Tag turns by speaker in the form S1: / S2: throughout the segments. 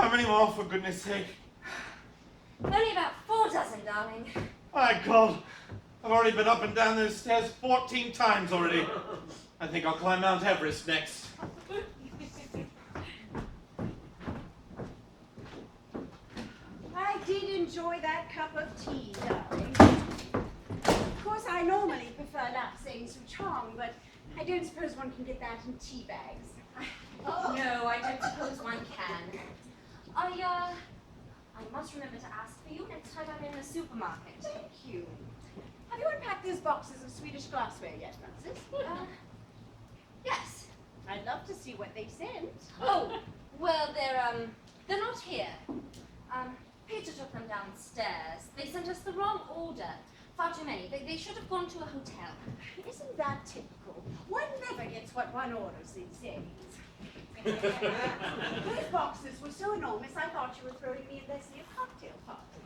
S1: How many more, for goodness sake?
S2: Only about 4 dozen, darling.
S1: My God, I've already been up and down those stairs 14 times already. I think I'll climb Mount Everest next.
S3: I did enjoy that cup of tea, darling. Of course, I normally prefer lapsang souchong, but I don't suppose one can get that in tea bags.
S2: No, I don't suppose one can. I must remember to ask for you next time I'm in the supermarket.
S3: Thank you. Have you unpacked those boxes of Swedish glassware yet, Francis?
S2: Yes.
S3: I'd love to see what they've sent.
S2: Oh, well, they're not here. Peter took them downstairs. They sent us the wrong order. Far too many. They should have gone to a hotel.
S3: Isn't that typical? One never gets what one orders these days. Those boxes were so enormous, I thought you were throwing me a Leslie a cocktail party.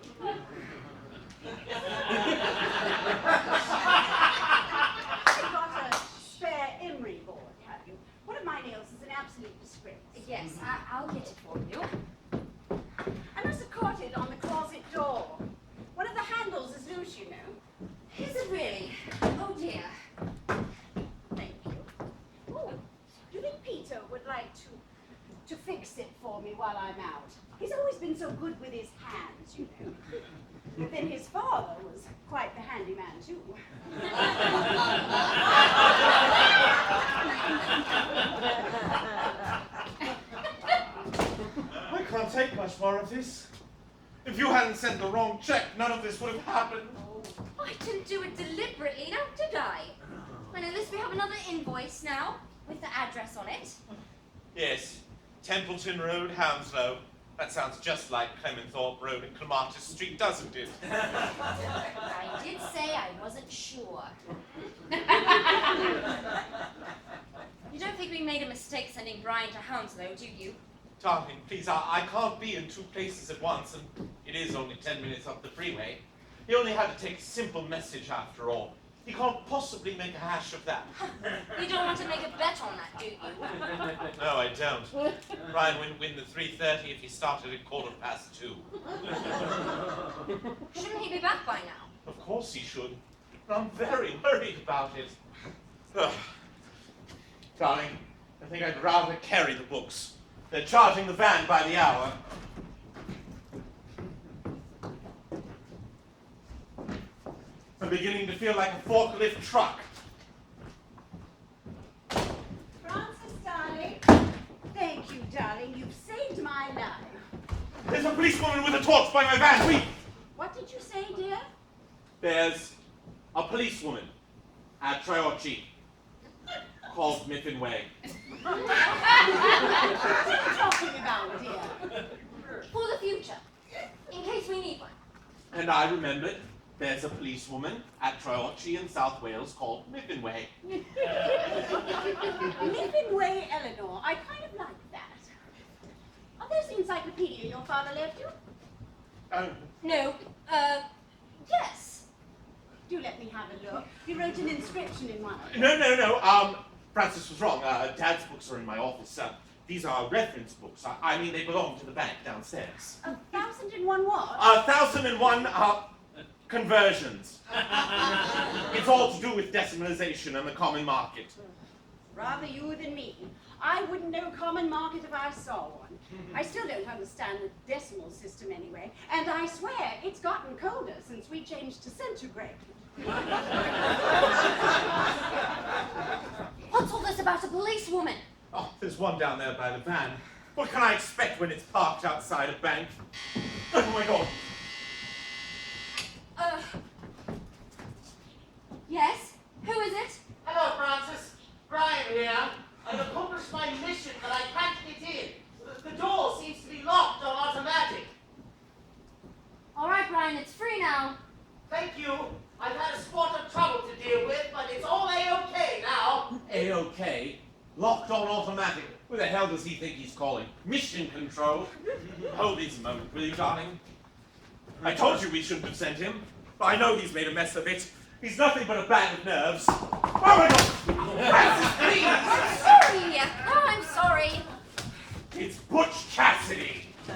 S3: You got a spare emery board, have you? One of my nails is an absolute disgrace.
S2: Yes, I'll get it for you.
S3: I must have caught it on the closet door. One of the handles is loose, you know.
S2: Is it really? Oh, dear.
S3: Thank you. Oh, do you think Peter would like to fix it for me while I'm out? He's always been so good with his hands, you know. But then his father was quite the handyman, too.
S1: I can't take much more of this. If you hadn't sent the wrong check, none of this would have happened.
S2: I didn't do it deliberately, now did I? And at least we have another invoice now, with the address on it.
S1: Yes, Templeton Road, Hounslow. That sounds just like Clementhorpe Road and Clematis Street, doesn't it?
S2: I did say I wasn't sure. You don't think we made a mistake sending Brian to Hounslow, do you?
S1: Darling, please, I can't be in 2 places at once, and it is only 10 minutes up the freeway. He only had to take a simple message after all. He can't possibly make a hash of that.
S2: You don't want to make a bet on that, do you?
S1: No, I don't. Brian would win the 3:30 if he started at 2:15.
S2: Shouldn't he be back by now?
S1: Of course he should. But I'm very worried about it. Ugh. Darling, I think I'd rather carry the books. They're charging the van by the hour. I'm beginning to feel like a forklift truck.
S3: Francis, darling. Thank you, darling. You've saved my life.
S1: There's a policewoman with a torch by my van. Wait!
S3: What did you say, dear?
S1: There's a policewoman at Triochi called Miffin Way.
S3: What are you talking about, dear?
S2: For the future, in case we need one.
S1: And I remembered there's a policewoman at Triochi in South Wales called Miffin Way.
S3: Miffin Way, Eleanor. I kind of like that. Are those the encyclopedia your father left you?
S2: No, yes.
S3: Do let me have a look. He wrote an inscription in one of them.
S1: No. Francis was wrong. Dad's books are in my office. These are reference books. I mean, they belong to the bank downstairs.
S3: 1001 what?
S1: 1001 conversions. It's all to do with decimalization and the common market.
S3: Rather you than me. I wouldn't know common market if I saw one. I still don't understand the decimal system anyway, and I swear it's gotten colder since we changed to centigrade.
S2: What's all this about a policewoman?
S1: Oh, there's one down there by the van. What can I expect when it's parked outside a bank? Oh my God.
S2: Yes? Who is it?
S4: Hello, Francis. Brian here. I've accomplished my mission, but I can't get in. The door seems to be locked on automatic.
S2: All right, Brian, it's free now.
S4: Thank you. I've had a spot of trouble to deal with, but it's all A-OK now.
S1: A-OK? Locked on automatic. Who the hell does he think he's calling? Mission control? Hold these a moment, will you, darling? I told you we shouldn't have sent him. I know he's made a mess of it. He's nothing but a bag of nerves. Oh my God! Francis, please!
S2: I'm sorry. Oh, I'm sorry.
S1: It's Butch Cassidy.
S4: You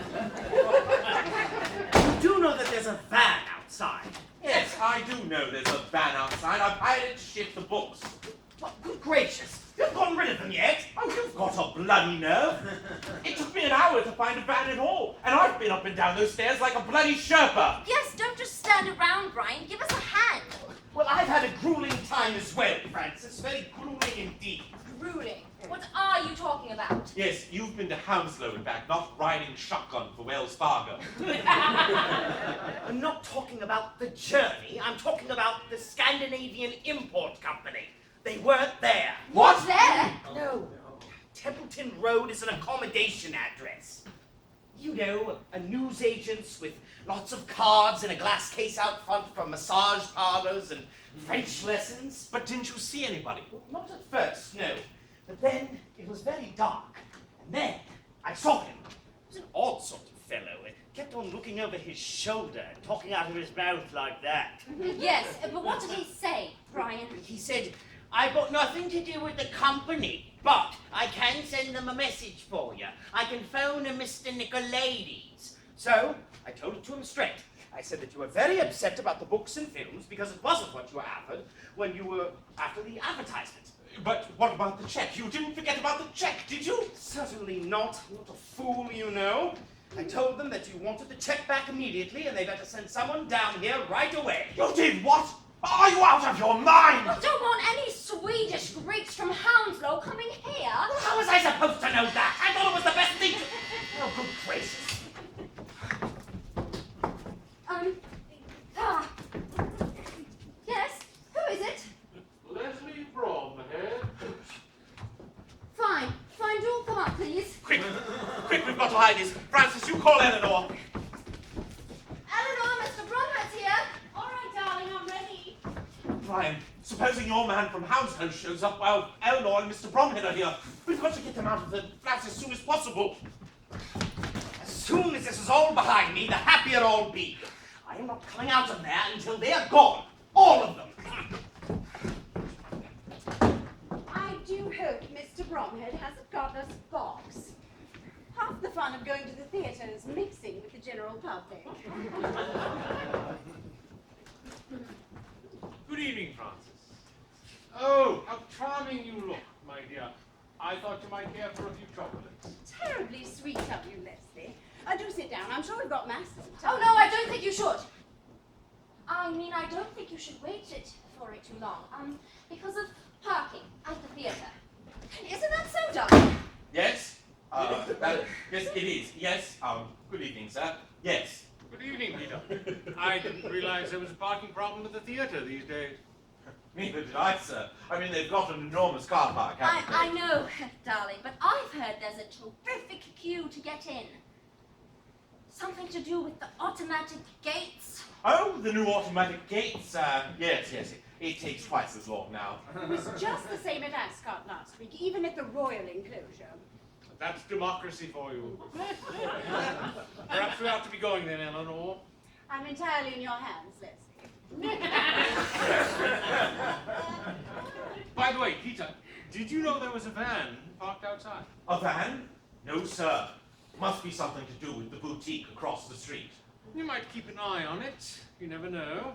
S4: do know that there's a van outside.
S1: Yes, I do know there's a van outside. I've hired it to shift the books.
S4: Well, good gracious. You haven't gotten rid of them yet.
S1: Oh, you've got a bloody nerve. It took me an hour to find a van at all, and I've been up and down those stairs like a bloody Sherpa.
S2: Yes, don't just stand around, Brian. Give us a hand.
S4: Well, I've had a grueling time as well, Francis. Very grueling indeed.
S2: Grueling. What are you talking about?
S1: Yes, you've been to Hounslow and back, not riding shotgun for Wells Fargo.
S4: I'm not talking about the journey. I'm talking about the Scandinavian Import Company. They weren't there.
S2: What's there?
S4: No. Templeton Road is an accommodation address. You know, a newsagent's with lots of cards and a glass case out front for massage parlors and French lessons.
S1: But didn't you see anybody?
S4: Well, not at first, no. But then it was very dark. And then I saw him. He was an odd sort of fellow. He kept on looking over his shoulder and talking out of his mouth like that.
S2: Yes, but what did he say, Brian?
S4: He said, I've got nothing to do with the company, but I can send them a message for you. I can phone a Mr. Nicolaides. So I told it to him straight. I said that you were very upset about the books and films because it wasn't what you were after when you were after the advertisement.
S1: But what about the check? You didn't forget about the check, did you?
S4: Certainly not. I'm not a fool, you know. I told them that you wanted the check back immediately and they better send someone down here right away.
S1: You did what? Are you out of your mind?
S2: I don't want any Swedish Greeks from Hounslow coming here.
S4: How was I supposed to know that? I thought it was the best thing to... Oh, good gracious.
S2: Yes? Who is it?
S5: Leslie Bromhead.
S2: Fine. Fine, do come up, please.
S1: Quick, quick, we've got to hide this. Francis, you call Eleanor.
S2: Eleanor, Mr. Bromhead's here.
S3: All right, darling, I'm ready.
S1: Brian, supposing your man from Hounslow shows up while Eleanor and Mr. Bromhead are here. We've got to get them out of the flat as soon as possible.
S4: As soon as this is all behind me, the happier I'll be. I am not coming out of there until they are gone. All of them.
S3: I do hope Mr. Bromhead hasn't got us box. Half the fun of going to the theatre is mixing with the general public.
S5: Good evening, Francis. Oh, how charming you look, my dear. I thought you might care for a few chocolates.
S3: Terribly sweet of you, Leslie. Do sit down. I'm sure we've got mass of
S2: Oh,
S3: time.
S2: no, I don't think you should. I mean, I don't think you should wait for it too long. Because of parking at the theatre. Isn't that so, darling?
S1: Yes? Yes, it is. Yes. Good evening, sir. Yes.
S5: Good evening, Peter. I didn't realize there was a parking problem at the theatre these days.
S1: Neither did I, sir. I mean, they've got an enormous car park, haven't they?
S2: I know, darling, but I've heard there's a terrific queue to get in. Something to do with the automatic gates.
S1: Oh, the new automatic gates. Yes. It takes twice as long now.
S3: It was just the same at Ascot last week, even at the royal enclosure.
S5: That's democracy for you. Perhaps we ought to be going then, Eleanor.
S3: I'm entirely in your hands, Leslie.
S5: By the way, Peter, did you know there was a van parked outside?
S1: A van? No, sir. Must be something to do with the boutique across the street.
S5: You might keep an eye on it. You never know.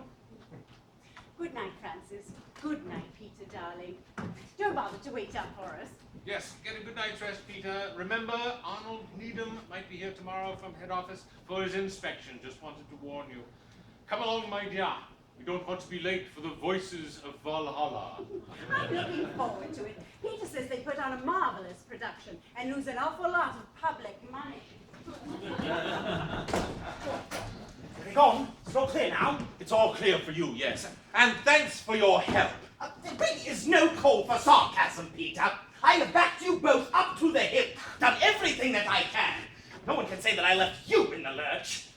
S3: Good night, Francis. Good night, Peter, darling. Don't bother to wait up for us.
S5: Yes, get a good night's rest, Peter. Remember, Arnold Needham might be here tomorrow from head office for his inspection. Just wanted to warn you. Come along, my dear. We don't want to be late for the Voices of Valhalla.
S3: I'm looking forward to it. Peter says they put on a marvelous production and lose an awful lot of public money.
S4: They're gone. It's all clear now.
S1: It's all clear for you, yes. And thanks for your help.
S4: There really is no call for sarcasm, Peter. I have backed you both up to the hilt, done everything that I can. No one can say that I left you in the lurch.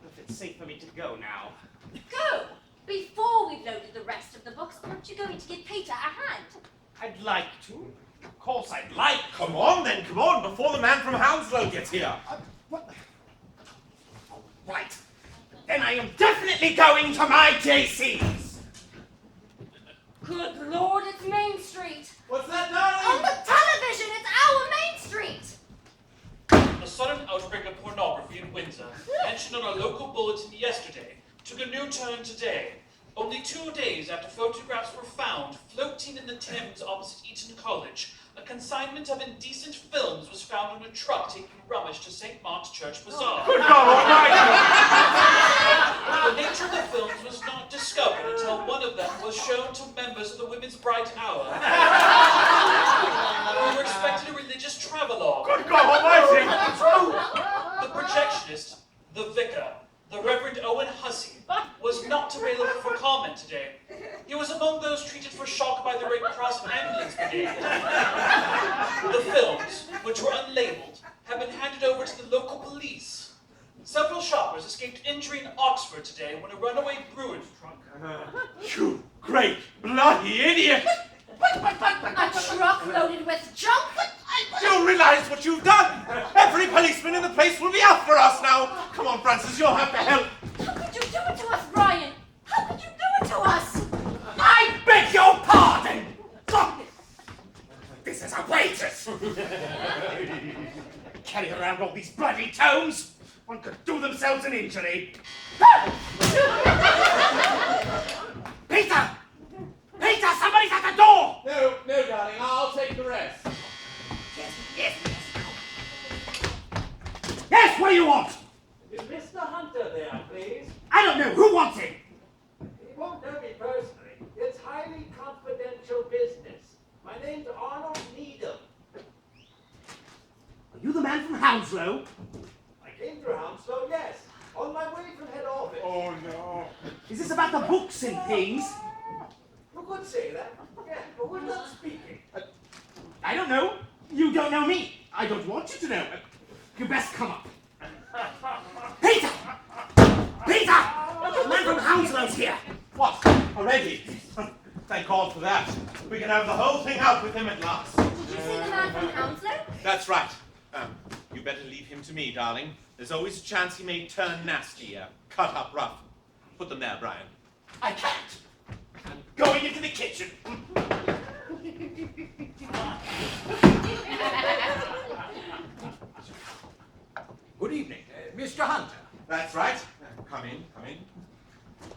S4: If it's safe for me to go now.
S2: Go! Before we've loaded the rest of the books, aren't you going to give Peter a hand?
S4: I'd like to. Of course I'd like to.
S1: Come on, then, come on, before the man from Hounslow gets here.
S4: What? Oh, right. Then I am definitely going to my JC's.
S2: Good Lord, it's Main Street.
S1: What's that,
S2: On
S1: darling?
S2: the television, it's our Main Street.
S6: A sudden outbreak of pornography photographs were found floating in the Thames opposite Eton College. A consignment of indecent films was found on a truck taking rubbish to St. Mark's Church Bazaar.
S1: Good God Almighty!
S6: The nature of the films was not discovered until one of them was shown to members of the Women's Bright Hour. We were expecting a religious travelogue.
S1: Good God Almighty!
S6: The projectionist, the vicar, the Reverend Owen Hussey, was not available for comment today. He was among those treated for shock by the Red Cross Ambulance Brigade. The films, which were unlabeled, have been handed over to the local police. Several shoppers escaped injury in Oxford today when a runaway Bruins truck...
S1: You great bloody idiot!
S2: A truck loaded with junk?
S1: Do you realize what you've done? Every policeman in the place will be out for us now. Come on, Francis, you'll have to help.
S2: How could you do it to us, Brian? How could you do it to us?
S1: I beg your pardon! This is outrageous! Carry around all these bloody tomes! One could do themselves an injury. Peter! Peter, somebody's at the door!
S7: No, darling, I'll take the rest.
S1: Yes, what do you want?
S7: Is Mr. Hunter there, please?
S1: I don't know. Who wants him?
S7: He won't know me personally. It's highly confidential business. My name's Arnold Needham.
S1: Are you the man from Hounslow?
S7: I came through Hounslow, yes. On my way from head office.
S1: Oh, no. Is this about the books and things?
S7: You could say that. Yeah, but we're not speaking.
S1: I don't know. You don't know me. I don't want you to know. You best come up. Peter! Peter! The man from Hounslow's here. What? Already? Thank God for that. We can have the whole thing out with him at last.
S2: Did you see the man from Hounslow?
S1: That's right. You better leave him to me, darling. There's always a chance he may turn nasty, cut up rough. Put them there, Brian. I can't. I'm going into the kitchen.
S8: Good evening, Mr. Hunter.
S1: That's right. Come in, come in.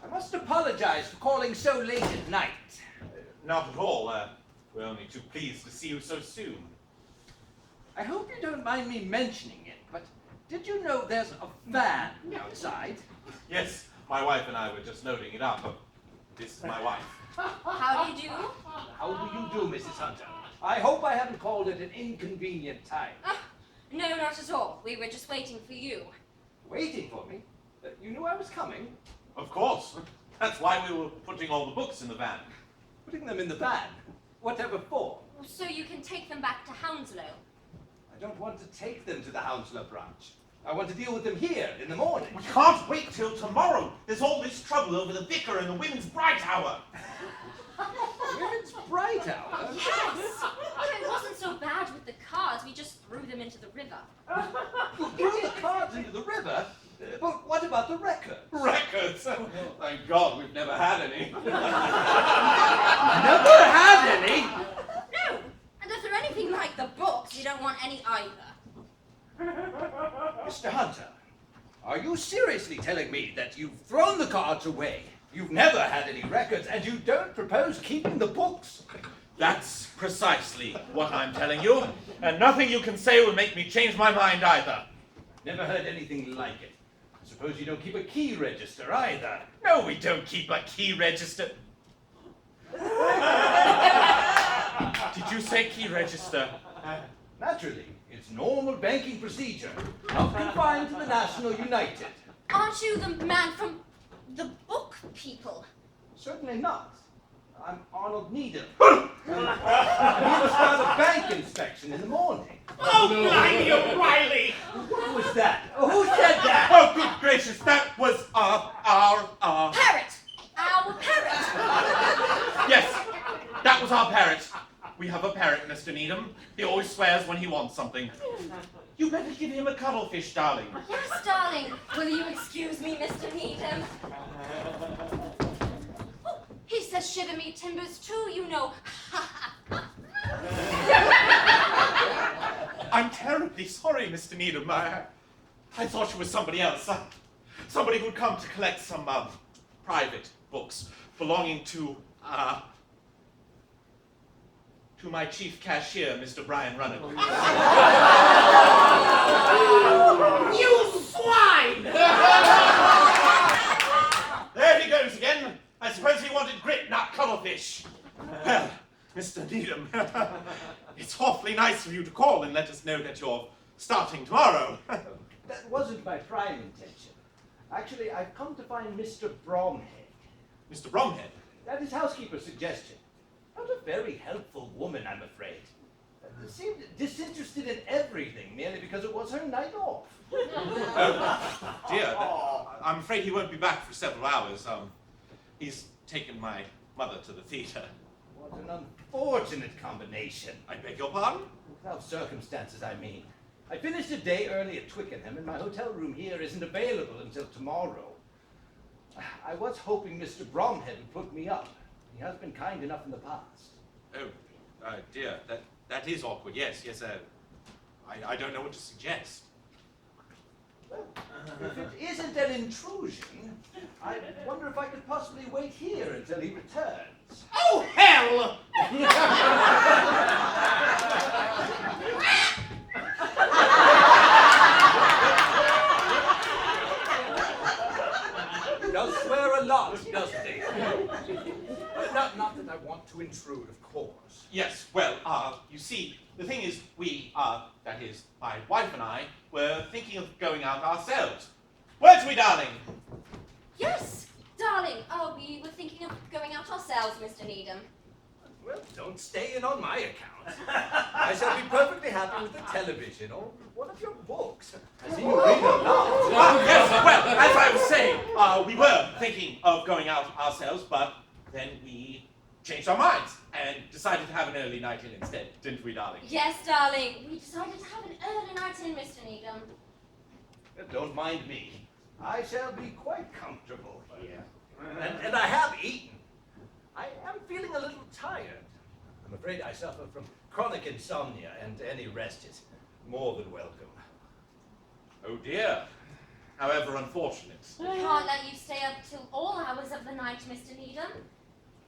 S8: I must apologize for calling so late at night.
S1: Not at all. We're only too pleased to see you so soon.
S8: I hope you don't mind me mentioning it, but did you know there's a fan outside?
S1: Yes, my wife and I were just noting it up. This is my wife.
S2: How do you do?
S8: How do you do, Mrs. Hunter? I hope I haven't called at an inconvenient time.
S2: No, not at all. We were just waiting for you.
S8: Waiting for me? You knew I was coming?
S1: Of course. That's why we were putting all the books in the van.
S8: Putting them in the van? Whatever for?
S2: So you can take them back to Hounslow.
S8: I don't want to take them to the Hounslow branch. I want to deal with them here in the morning.
S1: We can't wait till tomorrow. There's all this trouble over the vicar and the Women's Bright Hour.
S8: Women's Bright Hour?
S2: Yes! It wasn't so bad with the cards. We just threw them into the river.
S8: You threw the cards into the river? But what about the records?
S1: Records? Thank God we've never had any.
S8: Never had any?
S2: No! And if they're anything like the books, you don't want any either.
S8: Mr. Hunter, are you seriously telling me that you've thrown the cards away, you've never had any records, and you don't propose keeping the books?
S1: That's precisely what I'm telling you. And nothing you can say will make me change my mind either.
S8: Never heard anything like it. I suppose you don't keep a key register either.
S1: No, we don't keep a key register. Did you say key register?
S8: Naturally, it's normal banking procedure, not confined to the National United.
S2: Aren't you the man from the book people?
S8: Certainly not. I'm Arnold Needham. I'm here to start a bank inspection in the morning.
S1: Oh, blimey, O'Reilly!
S8: What was that? Who said that?
S1: Oh, good gracious, that was our...
S2: Parrot! Our parrot!
S1: Yes, that was our parrot. We have a parrot, Mr. Needham. He always swears when he wants something. You better give him a cuddlefish, darling.
S2: Yes, darling. Will you excuse me, Mr. Needham? Oh, he says shiver me timbers too, you know.
S1: I'm terribly sorry, Mr. Needham. I thought you were somebody else. Somebody who'd come to collect some private books belonging to To my chief cashier, Mr. Brian Runner.
S4: You swine!
S1: There he goes again. I suppose he wanted grit, not cuttlefish. Well, Mr. Needham, it's awfully nice of you to call and let us know that you're starting tomorrow.
S8: That wasn't my prime intention. Actually, I've come to find Mr. Bromhead.
S1: Mr. Bromhead?
S8: That is housekeeper's suggestion. Not a very helpful woman, I'm afraid. Seemed disinterested in everything merely because it was her night off.
S1: Oh, dear. I'm afraid he won't be back for several hours. He's taken my mother to the theater.
S8: What an unfortunate combination.
S1: I beg your pardon?
S8: Without circumstances, I mean. I finished a day early at Twickenham, and my hotel room here isn't available until tomorrow. I was hoping Mr. Bromhead would put me up. He has been kind enough in the past.
S1: Oh, dear. That is awkward. Yes. I don't know what to suggest.
S8: Well, if it isn't an intrusion, I wonder if I could possibly wait here until he returns.
S4: Oh, hell!
S8: He does swear a lot, doesn't he? Not that I want to intrude, of course.
S1: Yes, well, you see, the thing is, we, that is, my wife and I, were thinking of going out ourselves. Weren't we, darling?
S2: Yes, darling. Oh, we were thinking of going out ourselves, Mr. Needham.
S8: Well, don't stay in on my account. I shall be perfectly happy with the television or one of your books. I see you read a lot.
S1: Yes, well, as I was saying, we were thinking of going out ourselves, but then we changed our minds and decided to have an early night in instead, didn't we, darling?
S2: Yes, darling. We decided to have an early night in, Mr. Needham.
S8: Don't mind me. I shall be quite comfortable here. And I have eaten. I am feeling a little tired. I'm afraid I suffer from chronic insomnia, and any rest is more than welcome.
S1: Oh, dear. However unfortunate.
S2: We can't let you stay up till all hours of the night, Mr. Needham.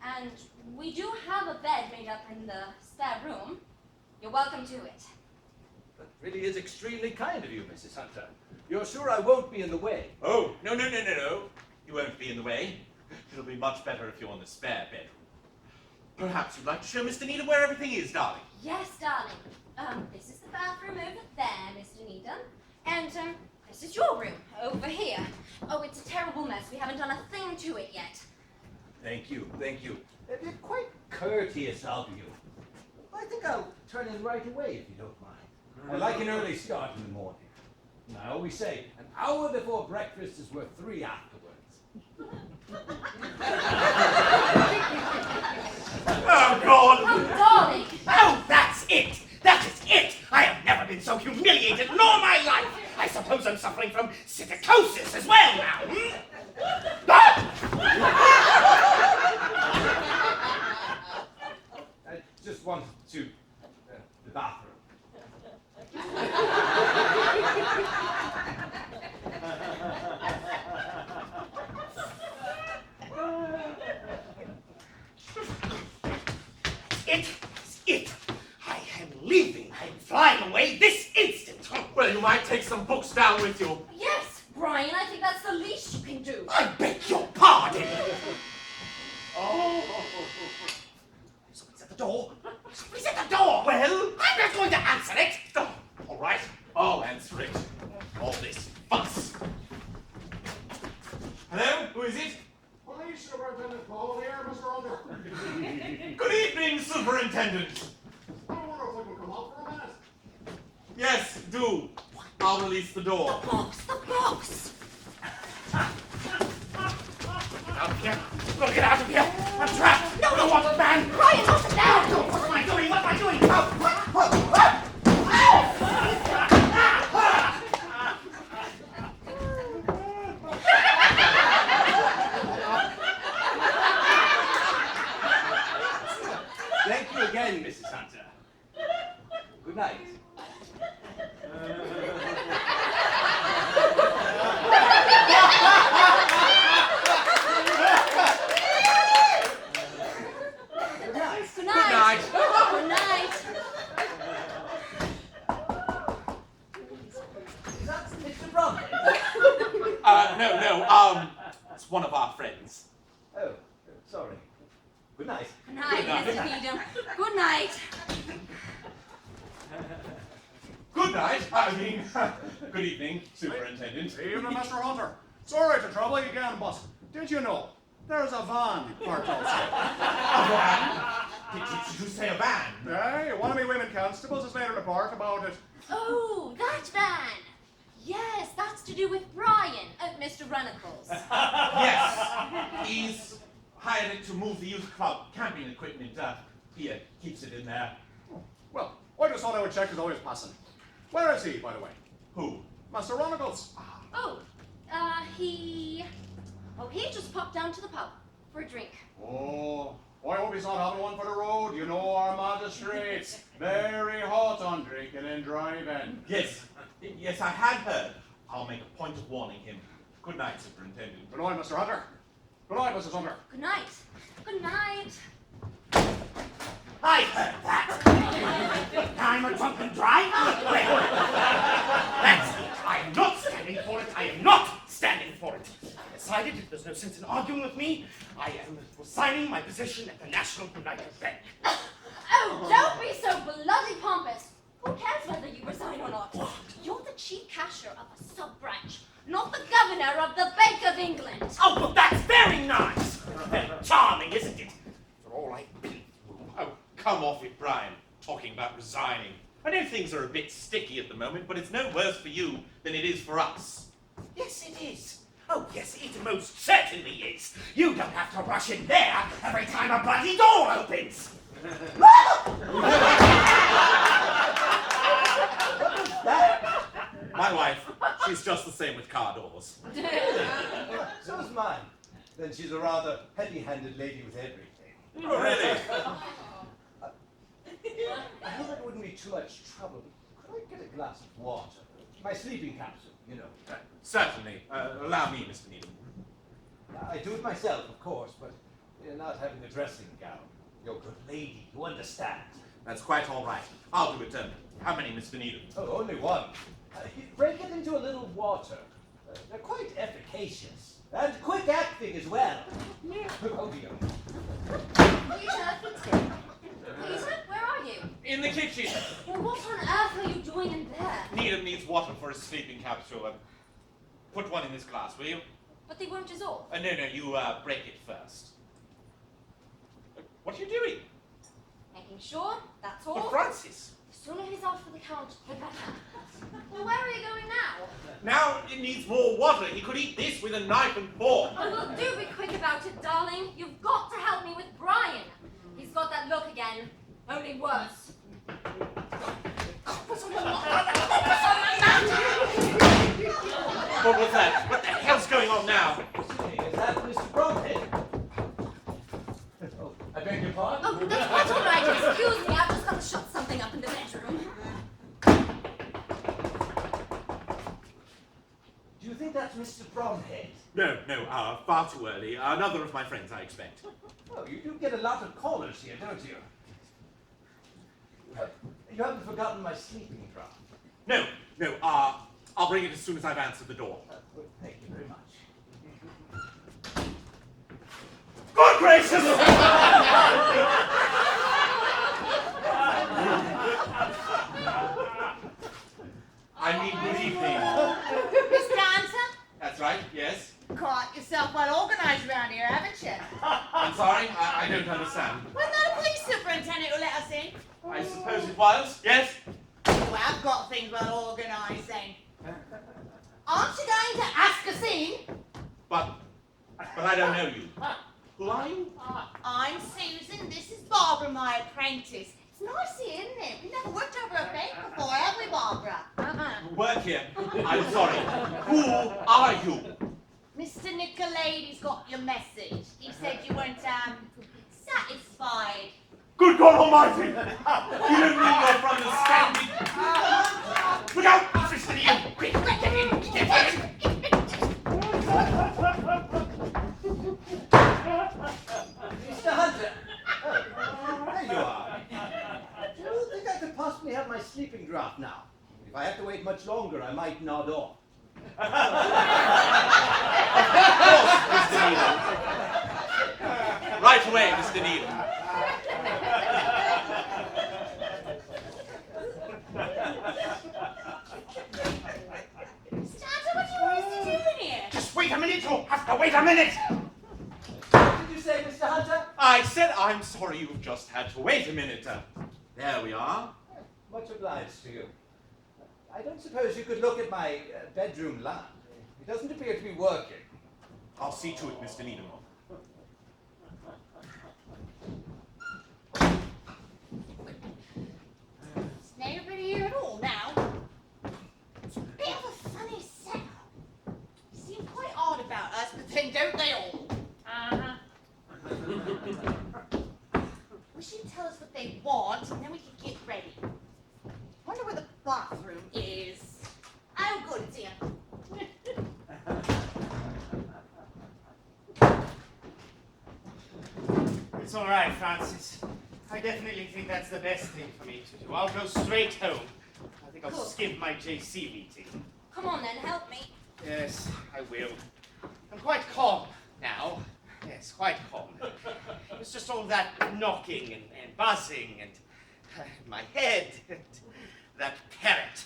S2: And we do have a bed made up in the spare room. You're welcome to it.
S8: That really is extremely kind of you, Mrs. Hunter. You're sure I won't be in the way?
S1: Oh, no. You won't be in the way. It'll be much better if you're in the spare bedroom. Perhaps you'd like to show Mr. Needham where everything is, darling.
S2: Yes, darling. This is the bathroom over there, Mr. Needham. And, this is your room, over here. Oh, it's a terrible mess. We haven't done a thing to it yet.
S8: Thank you. It's quite courteous of you. I think I'll turn in right away if you don't mind. I like an early start in the morning. And I always say, an hour before breakfast is worth 3 afterwards.
S1: Oh, God!
S2: Oh, darling!
S4: Oh, that's it! That is it! I have never been so humiliated in all my life! I suppose I'm suffering from psittacosis as well now, hmm?
S8: I just wanted to... the bathroom.
S4: It! I am leaving. I'm flying away this instant.
S1: Well, you might take some books down with you.
S2: Yes, Brian, I think that's the least you can do.
S4: I beg your pardon.
S1: Oh.
S4: Someone's at the door. Somebody's at the door.
S1: Well?
S4: I'm not going to answer it.
S1: Oh, all right, I'll answer it. All this fuss. Hello, who is it?
S9: Police Superintendent Paul here, Mr. Alder.
S1: Good evening, Superintendent.
S9: I wonder if we can come out for a minute.
S1: Yes, do. I'll release the door.
S2: The box!
S4: Out of here. Gotta get out of here. I'm trapped. No, wanted man.
S2: Brian, not there!
S4: No, what am I doing? What am I doing?
S8: Thank you again, Mrs. Hunter. Good night. night.
S2: Good night. Good night.
S8: Is that Mr. Bromley?
S1: No, it's one of our friends.
S8: Oh, sorry. Good night.
S2: Good night,
S1: Good
S2: Mr. Needham. Good night.
S1: Good night. Good evening, Superintendent.
S9: Evening, Mr. Hunter. Sorry to trouble you again, but did you know there's a van parked outside?
S1: A van? Did you say a van?
S9: Hey, one of me women constables has made a report about it.
S2: Oh, that van. Yes, that's to do with Brian, Mr. Runnacles.
S1: Yes. He's hired it to move the youth club camping equipment. He keeps it in there.
S9: Well, I just thought I would check as I was passing. Where is he, by the way?
S1: Who?
S9: Master Runnacles.
S2: He just popped down to the pub for a drink.
S9: Oh, I hope he's not having one for the road. You know our magistrates. Very hot on drinking and driving.
S1: Yes, I had heard. I'll make a point of warning him. Good night, Superintendent.
S9: Good night, Mr. Hunter. Good night, Mrs. Hunter.
S2: Good night. Good night.
S4: I heard that. I'm a drunken driver. Well, that's it. I am not standing for it. I am not standing for it. I decided if there's no sense in arguing with me, I am resigning my position at the National United Bank.
S2: Oh, don't be so bloody pompous. Who cares whether you resign or not? You're the chief cashier of a sub-branch, not the governor of the Bank of England.
S4: Oh, but that's very nice. Very charming, isn't it? For all I've been through.
S1: Oh, come off it, Brian. Talking about resigning. I know things are a bit sticky at the moment, but it's no worse for you than it is for us.
S4: Yes, it is. Oh, yes, it most certainly is. You don't have to rush in there every time a bloody door opens.
S1: My wife, she's just the same with car doors.
S8: So's mine. Then she's a rather heavy-handed lady with everything.
S1: Oh, really?
S8: I hope it wouldn't be too much trouble. Could I get a glass of water? My sleeping capsule, you know.
S1: Certainly. Allow me, Mr. Needham.
S8: I do it myself, of course, but you're not having a dressing gown. You're a good lady, you understand.
S1: That's quite all right. I'll do it. How many, Mr. Needham?
S8: Oh, only one. You break it into a little water. They're quite efficacious. And quick acting as well. Oh, dear.
S2: Peter, where are you?
S1: In the kitchen.
S2: Well, what on earth are you doing in there?
S1: Needham needs water for his sleeping capsule. Put one in this glass, will you?
S2: But they won't dissolve.
S1: No, you break it first. What are you doing?
S2: Making sure, that's all.
S1: But Francis.
S2: The sooner he's off for the count, the better. Well, where are you going now?
S1: Now it needs more water. He could eat this with a knife and fork.
S2: Oh, well, do be quick about it, darling. You've got to help me with Brian. He's got that look again, only worse.
S1: What was that? What the hell's going on now?
S8: Is that Mr. Bromhead? Oh, I beg your pardon?
S2: Oh, that's quite all right. Excuse me, I've just got to shut something up in the bedroom.
S8: Do you think that's Mr. Bromhead?
S1: No, far too early. Another of my friends, I expect.
S8: Oh, you do get a lot of callers here, don't you? You haven't forgotten my sleeping draught.
S1: No, I'll bring it as soon as I've answered the door.
S8: Well, thank you very much.
S1: Good gracious! I mean, good evening.
S3: Mr. Dancer,
S1: That's right, yes.
S3: caught yourself well organized around here, haven't you?
S1: I'm sorry, I don't understand.
S3: Was that a police superintendent who let us in?
S1: I suppose it was, yes?
S3: Well, I've got things well organized then. Aren't you going to ask a scene?
S1: But I don't know you. Who are you?
S3: I'm Susan, this is Barbara, my apprentice. It's nice here, isn't it? We've never worked over a bank before, have we, Barbara?
S1: You work here. I'm sorry. Who are you?
S3: Mr. Nicolaides got your message. He said you weren't, satisfied.
S1: Good God Almighty! You don't mean you're from the standing... Look out! Mr. Needham! Quick, get in! Get in!
S8: Mr. Hunter! draft now. If I have to wait much longer, I might nod off.
S1: Mr. Needham. Right away, Mr. Needham.
S2: Santa, what do you want us to do in here?
S1: Just wait a minute, you'll have to wait a minute!
S8: What did you say, Mr. Hunter?
S1: I said I'm sorry you've just had to wait a minute. There we are.
S8: Much obliged to you. I don't suppose you could look at my bedroom lamp. It doesn't appear to be working.
S1: I'll see to it, Mr. Needham.
S2: There's nobody here at all now. It's a bit of a funny setup. They seem quite odd about us, but then don't they all? Uh-huh. We should tell us what they want, and then we can get ready. Wonder where the bathroom is. Oh, good, it's here.
S4: It's all right, Francis. I definitely think that's the best thing for me to do. I'll go straight home. I think I'll
S2: Cool.
S4: skip my JC meeting.
S2: Come on then, help me.
S4: Yes, I will. I'm quite calm now. Yes, quite calm. It was just all that knocking and buzzing and my head and that parrot.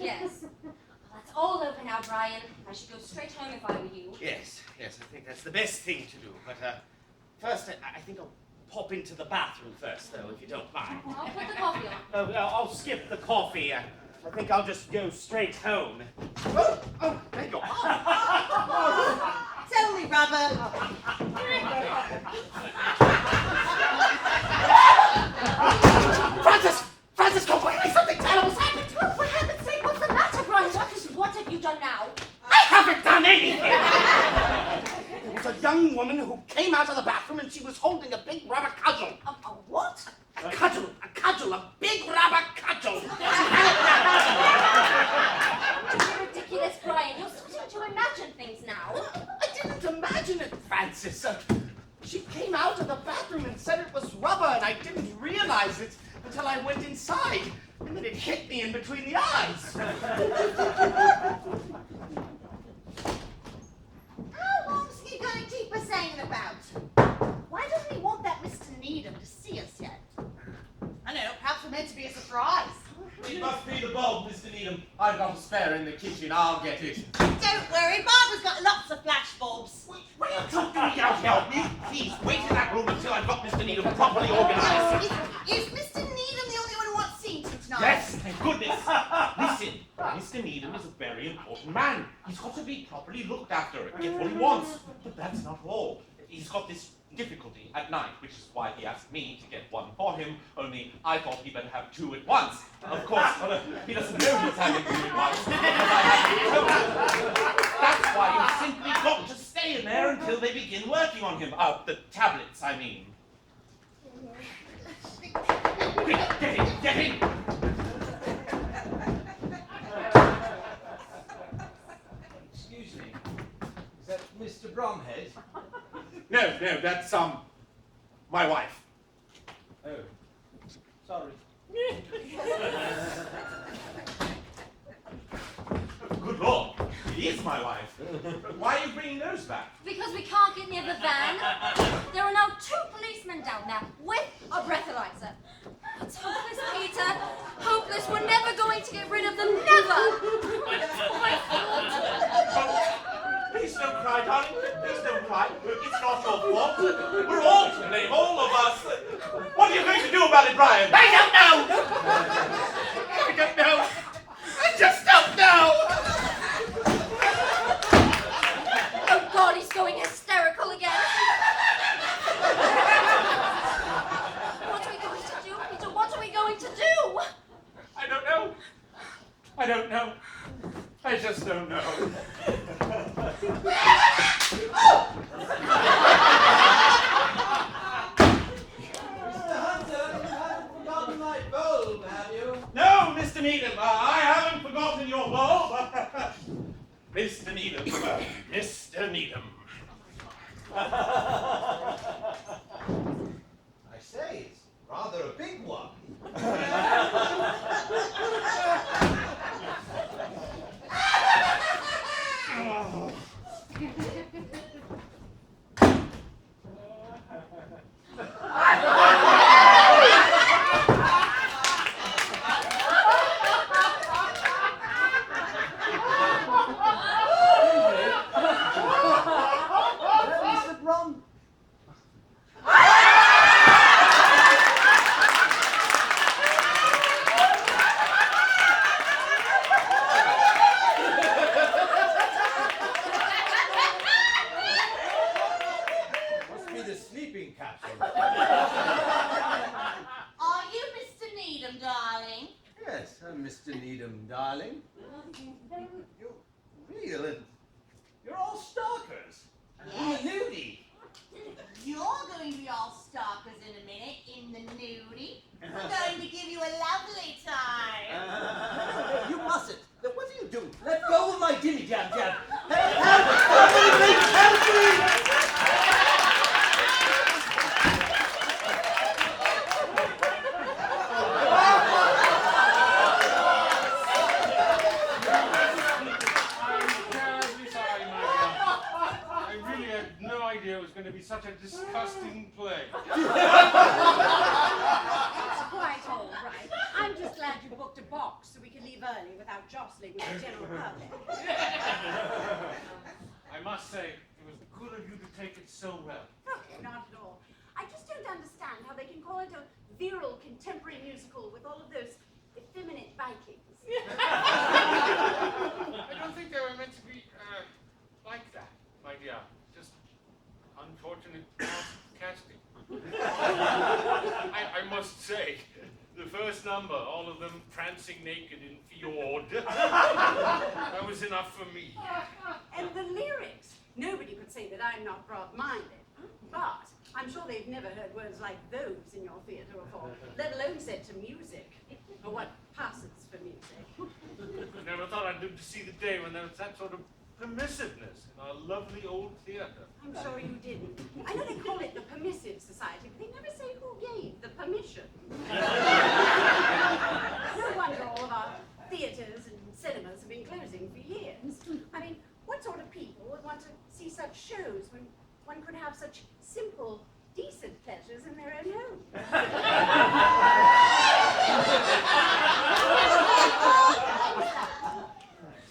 S2: Yes. Well, that's all over now, Brian. I should go straight home if I were you.
S4: Yes, I think that's the best thing to do. But first, I think I'll pop into the bathroom first, though, if you don't mind.
S2: I'll put the coffee on.
S4: I'll skip the coffee. I think I'll just go straight home. Oh, there you are.
S2: It's only rubber.
S4: Francis, go away! Something terrible's happened!
S2: Oh, for heaven's sake, what's the matter, Brian? What have you done now?
S4: I haven't done anything! There was a young woman who came out of the bathroom and she was holding a big rubber cudgel.
S2: A what?
S4: A cudgel, a big rubber cudgel.
S2: You're ridiculous, Brian. You're starting to imagine things now.
S4: I didn't imagine it, Francis. She came out of the bathroom and said it was rubber, and I didn't realize it until I went inside. And then it hit me in between the eyes.
S2: How long's he going to keep us hanging about? Why doesn't he want that Mr. Needham to see us yet? I know, perhaps we're meant to be a surprise.
S1: It must be the bulb, Mr. Needham. I've got a spare in the kitchen. I'll get it.
S2: Don't worry, Barbara's got lots of flash bulbs.
S1: Will you two do it out help me? Please, wait in that room until I've got Mr. Needham properly organized.
S2: Is Mr. Needham the only one who wants seen to tonight?
S1: Yes, thank goodness. Listen, Mr. Needham is a very important man. He's got to be properly looked after and get what he wants. But that's not all. He's got this difficulty at night, which is why he asked me to get one for him, only I thought he better have two at once. Of course, he doesn't know he's having two at once, because I have to tell him. That's why you've simply got to stay in there until they begin working on him. The tablets, I mean. Quick, get in!
S8: Excuse me. Is that Mr. Bromhead?
S1: No, that's, my wife.
S8: Oh, sorry.
S1: Good Lord, it is my wife. Why are you bringing those back?
S2: Because we can't get near the van. There are now 2 policemen down there with a breathalyzer. It's hopeless, Peter. Hopeless. We're never going to get rid of them. Never. It's my fault.
S1: Please don't cry, darling. Please don't cry. It's not your fault. We're all to blame, all of us. What are you going to do about it, Brian?
S4: I don't know! I don't know! I just don't know!
S2: Oh, God, he's going hysterical again. What are we going to do, Peter? What are we going to do?
S1: I don't know. I don't know. I just don't know.
S8: Mr. Hunter, you haven't forgotten my bulb, have you?
S1: No, Mr. Needham, I haven't forgotten your bulb. Mr. Needham, Mr. Needham.
S8: I say, it's rather a big one. Mr. Needham, darling. You're real and you're all stalkers.
S3: Yes.
S8: In the nudie.
S3: You're going to be all stalkers in a minute in the nudie. We're going to give you a lovely time.
S8: You mustn't. What are you doing? Let go of my dimmy jab jab.
S5: I'm terribly sorry, my dear. I really had no idea it was going to be such a disgusting play.
S3: It's quite all right. I'm just glad you booked a box so we can leave early without jostling with the general public.
S5: I must say, it was good of you to take it so well.
S3: Oh, not at all. I just don't understand how they can call it a virile contemporary musical with all of those effeminate Vikings.
S5: I don't think they were meant to be like that, my dear. Just unfortunate casting. I must say, the first number, all of them prancing naked in fjord, that was enough for me.
S3: And the lyrics. Nobody could say that I'm not broad-minded. But I'm sure they've never heard words like those in your theatre before, let alone set to music, or what passes for music.
S5: Never thought I'd live to see the day when there was that sort of permissiveness in our lovely old theatre.
S3: I'm sure you didn't. I know they call it the Permissive Society, but they never say who gave the permission. No wonder all of our theatres and cinemas have been closing for years. I mean, what sort of people would want to see such shows when one could have such simple, decent pleasures in their own home?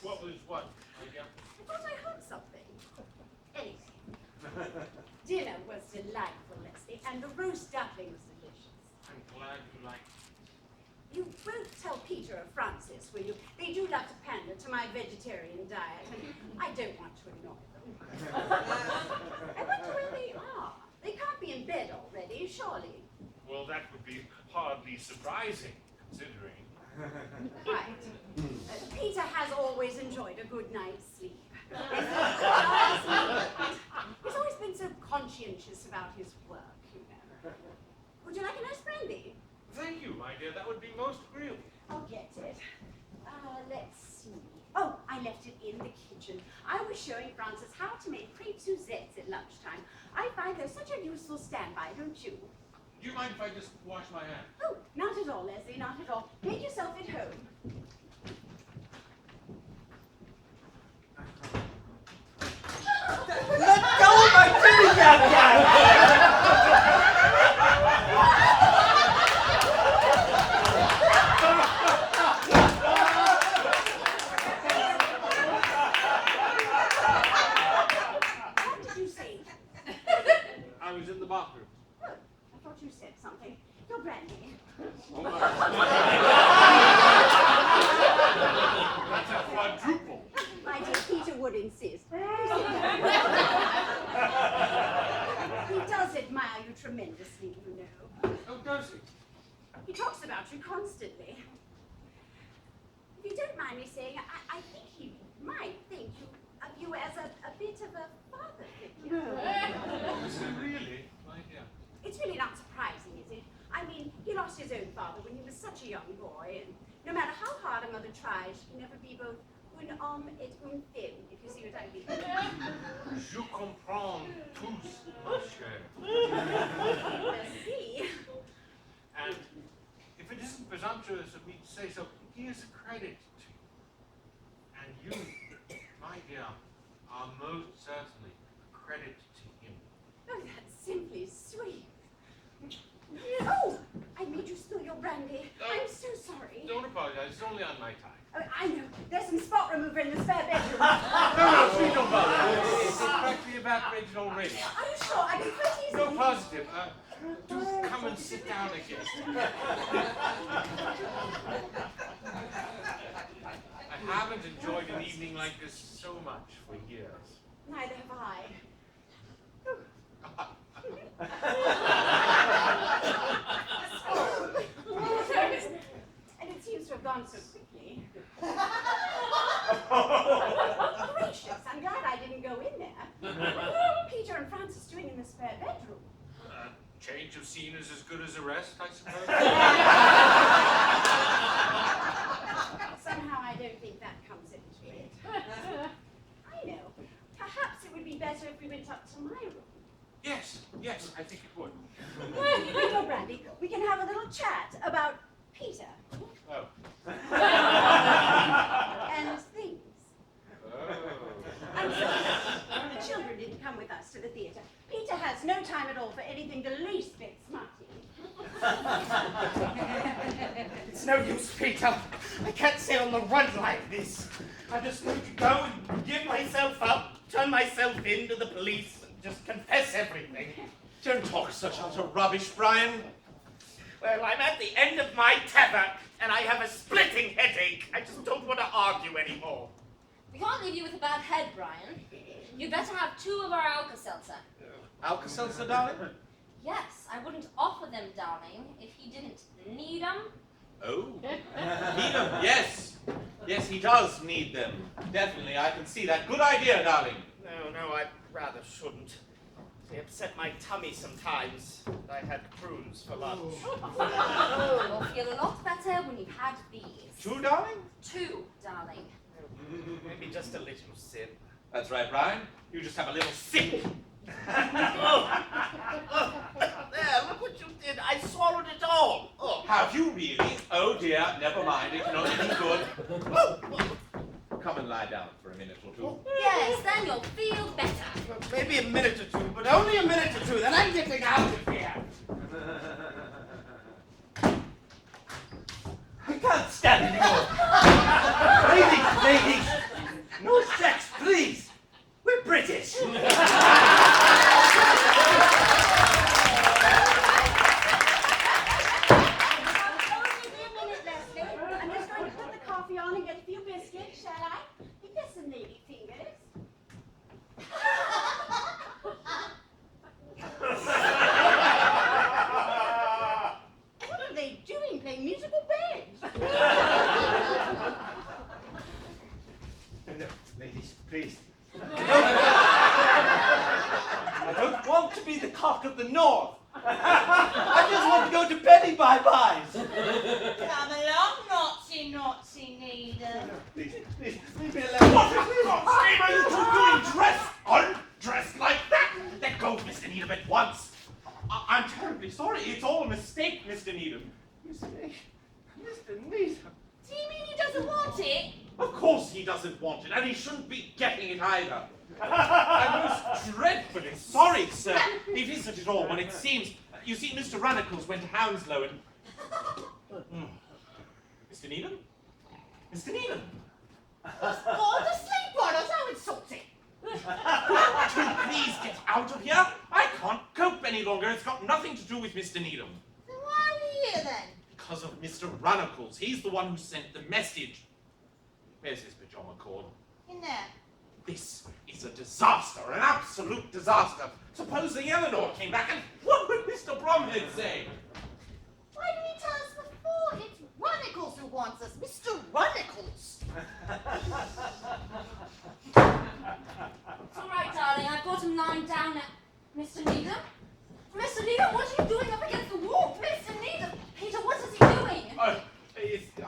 S5: What was what, my dear?
S3: I thought I heard something. Anyway, dinner was delightful, Leslie, and the roast duckling was delicious.
S5: I'm glad you liked it.
S3: You won't tell Peter or Francis, will you? They do love to pander to my vegetarian diet, and I don't want to annoy them. I wonder where they are. They can't be in bed already, surely.
S5: Well, that would be hardly surprising, considering.
S3: Right. Peter has always enjoyed a good night's sleep. He's always been so conscientious about his work, you know. Would you like a nice brandy?
S5: Thank you, my dear. That would be most agreeable.
S3: I'll get it. Let's see. Oh, I left it in the kitchen. I was showing Francis how to make crepe Suzettes at lunchtime. I find they're such a useful standby, don't you?
S5: Do you mind if I just wash my hands?
S3: Oh, not at all, Leslie, not at all. Make yourself at home.
S8: Let go of my dimmy jab jab.
S3: What did you say?
S5: I was in the bathroom.
S3: Oh, I thought you said something. Your brandy.
S5: That's a quadruple.
S3: My dear, Peter would insist. He does admire you tremendously, you know.
S5: Oh, does he?
S3: He talks about you constantly. If you don't mind me saying, I think he might think of you as a bit of a father figure.
S5: Is he really? My dear.
S3: It's really not surprising, is it? I mean, he lost his own father when he was such a young boy, and no matter how hard a mother tries, she can never be both un homme et une femme, if you see what I mean.
S5: Je comprends tous, ma chère.
S3: Merci.
S5: And if it isn't presumptuous of me to say so, he is a credit to you. And you, my dear, are most certainly a credit to him.
S3: Oh, that's simply sweet. Oh, I made you spill your brandy. I'm so sorry.
S5: Don't apologize, it's only on my tie.
S3: Oh, I know. There's some spot remover in the spare bedroom.
S5: No, please don't bother. It's practically evaporated already.
S3: Are you sure? I can quite easily.
S5: No, positive. Do come and sit down again. I haven't enjoyed an evening like this so much for years.
S3: Neither have I. And it seems to have gone so quickly. Francis doing in the spare bedroom?
S5: Change of scene is as good as a rest, I suppose.
S3: Somehow I don't think that comes into it. I know. Perhaps it would be better if we went up to my room.
S5: Yes, yes, I think it would.
S3: You know, Brandy, we can have a little chat about Peter
S5: Oh.
S3: and things.
S5: Oh.
S3: I'm sorry, the children didn't come with us to the theatre. Peter has no time at all for anything the least bit smutty.
S4: It's no use, Peter. I can't stay on the run like this. I'm just going to go and give myself up, turn myself in to the police, and just confess everything.
S1: Don't talk such utter rubbish, Brian.
S4: Well, I'm at the end of my tether, and I have a splitting headache. I just don't want to argue anymore.
S2: We can't leave you with a bad head, Brian. You'd better have 2 of our Alka-Seltzer.
S1: Alka-Seltzer, darling?
S2: Yes, I wouldn't offer them, darling, if he didn't need them.
S1: Oh. Need them, yes. Yes, he does need them. Definitely, I can see that. Good idea, darling.
S4: No, I rather shouldn't. They upset my tummy sometimes. I had prunes for lunch.
S2: You'll feel a lot better when you've had these.
S1: 2, darling?
S2: 2, darling.
S4: Maybe just a little sip.
S1: That's right, Brian. You just have a little sip.
S4: There, look what you did. I swallowed it all. Oh.
S1: Have you really? Oh dear, never mind. It can only be good. Come and lie down for a minute or 2.
S2: Yes, then you'll feel better.
S4: Maybe a minute or 2, but only a minute or 2. Then I'm getting out of here.
S8: I can't stand anymore. Ladies, no sex, please. We're British.
S3: Only be a minute, Leslie. I'm just going to put the coffee on and get a few biscuits, shall I? Give us some lady fingers. What are they doing, playing musical beds?
S8: No, ladies, please. I don't want to be the cock of the north. I just want to go to Betty Bye-Byes.
S10: Come along, Naughty Needham.
S8: Please, leave me alone.
S1: What in God's name are you 2 doing undressed like that? Let go of Mr. Needham at once. I'm terribly sorry. It's all a mistake, Mr. Needham.
S8: Mr. Needham.
S10: Do you mean he doesn't want it?
S1: Of course he doesn't want it, and he shouldn't be getting it either. I'm most dreadfully sorry, sir. It isn't at all what it seems. You see, Mr. Rannicles went to Hounslow and... Mr. Needham? Mr. Needham?
S10: Fall asleep on us, how insulting!
S1: Do please get out of here? I can't cope any longer. It's got nothing to do with Mr. Needham.
S10: Then why are we here then?
S1: Because of Mr. Rannicles. He's the one who sent the message. Where's his pajama cord?
S10: In there.
S1: This is a disaster, an absolute disaster. Supposing Eleanor came back, and what would Mr. Bromley say?
S10: Why didn't he tell us before? It's Runnicles who wants us, Mr. Runnicles.
S2: It's all right, darling. I've got him lying down at Mr. Needham. Mr. Needham, what are you doing up against the wall? Mr. Needham! Peter, what is he doing?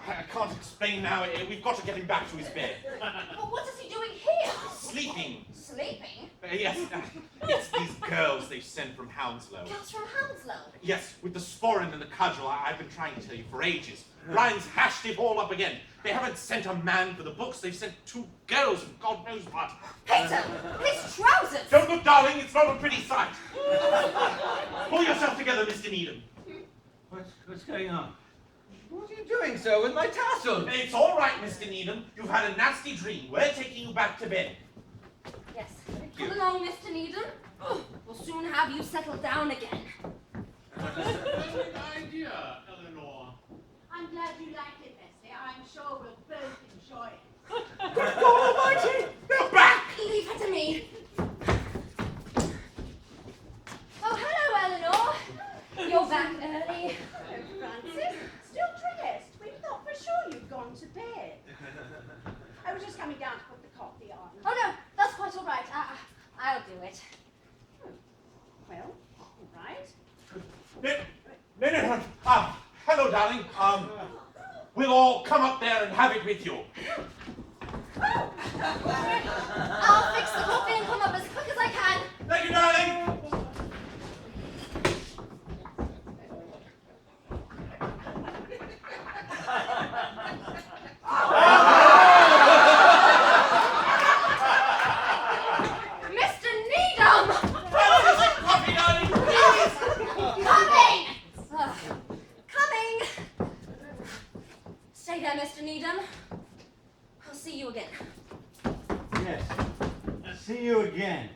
S1: I can't explain now. We've got to get him back to his bed.
S2: But what is he doing here?
S1: Sleeping.
S2: Sleeping?
S1: Yes, it's these girls they've sent from Hounslow.
S2: Girls from Hounslow.
S1: Yes, with the sporran and the cudgel, I've been trying to tell you for ages. Brian's hashed it all up again. They haven't sent a man for the books, they've sent 2 girls and God knows what.
S2: Peter, his trousers!
S1: Don't look, darling, it's not a pretty sight. Pull yourself together, Mr. Needham.
S8: What's going on? What are you doing, sir, with my tassel?
S1: It's all right, Mr. Needham. You've had a nasty dream. We're taking you back to bed.
S2: Yes. Come along, Mr. Needham. We'll soon have you settled down again.
S5: Splendid idea, Eleanor.
S3: I'm glad you like it, Leslie. I'm sure we'll both enjoy it.
S1: Good God Almighty! They're back!
S2: Leave her to me. Oh, hello, Eleanor. You're back early.
S3: Oh, Francis, still dressed? We thought for sure you'd gone to bed. I was just coming down to put the coffee on.
S2: Oh, no, that's quite all right. I'll do it.
S1: No. Hello, darling. We'll all come up there and have it with you.
S2: I'll fix the coffee and come up as quick as I can.
S1: Thank you, darling.
S2: Mr. Needham!
S1: Coffee, darling, please.
S2: Coming! Coming! Stay there, Mr. Needham. I'll see you again.
S11: Yes. See you again.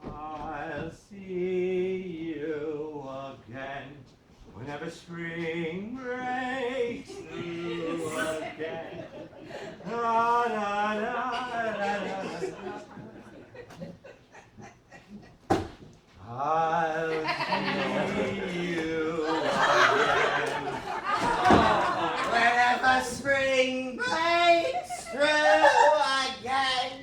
S11: I'll see you again whenever spring breaks through again. Da, da, da, da, da, da. I'll see you again.
S4: Wherever spring breaks through again.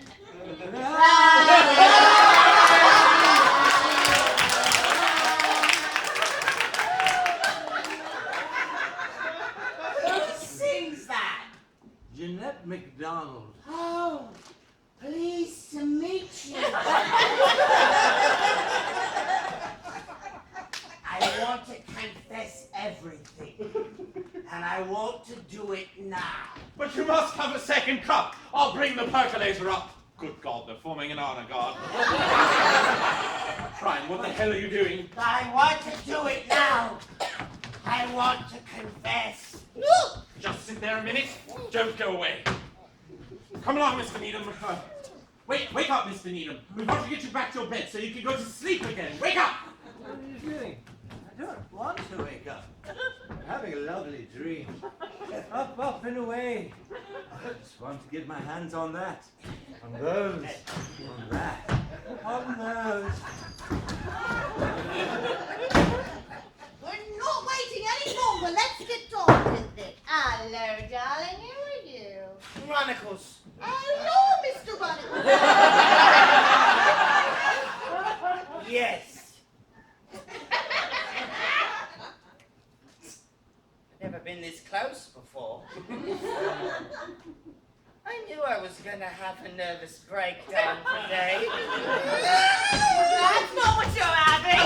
S4: Who sings that?
S11: Jeanette MacDonald.
S4: Oh, pleased to meet you. I want to confess everything, and I want to do it now.
S1: But you must have a second cup. I'll bring the percolator up. Good God, they're forming an honor guard. Brian, what the hell are you doing?
S4: I want to do it now. I want to confess.
S1: Just sit there a minute. Don't go away. Come along, Mr. Needham. Wake up, Mr. Needham. We've got to get you back to your bed so you can go to sleep again. Wake up!
S11: What are you doing? I don't want to wake up. I'm having a lovely dream. Up and away. I just want to get my hands on that. On those. On that. On those.
S10: We're not waiting any longer. Let's get on with it. Hello, darling. How are you?
S4: Chronicles.
S10: Hello, Mr. Barnacle.
S4: Yes. I've never been this close before. I knew I was going to have a nervous breakdown today. That's not what you're having.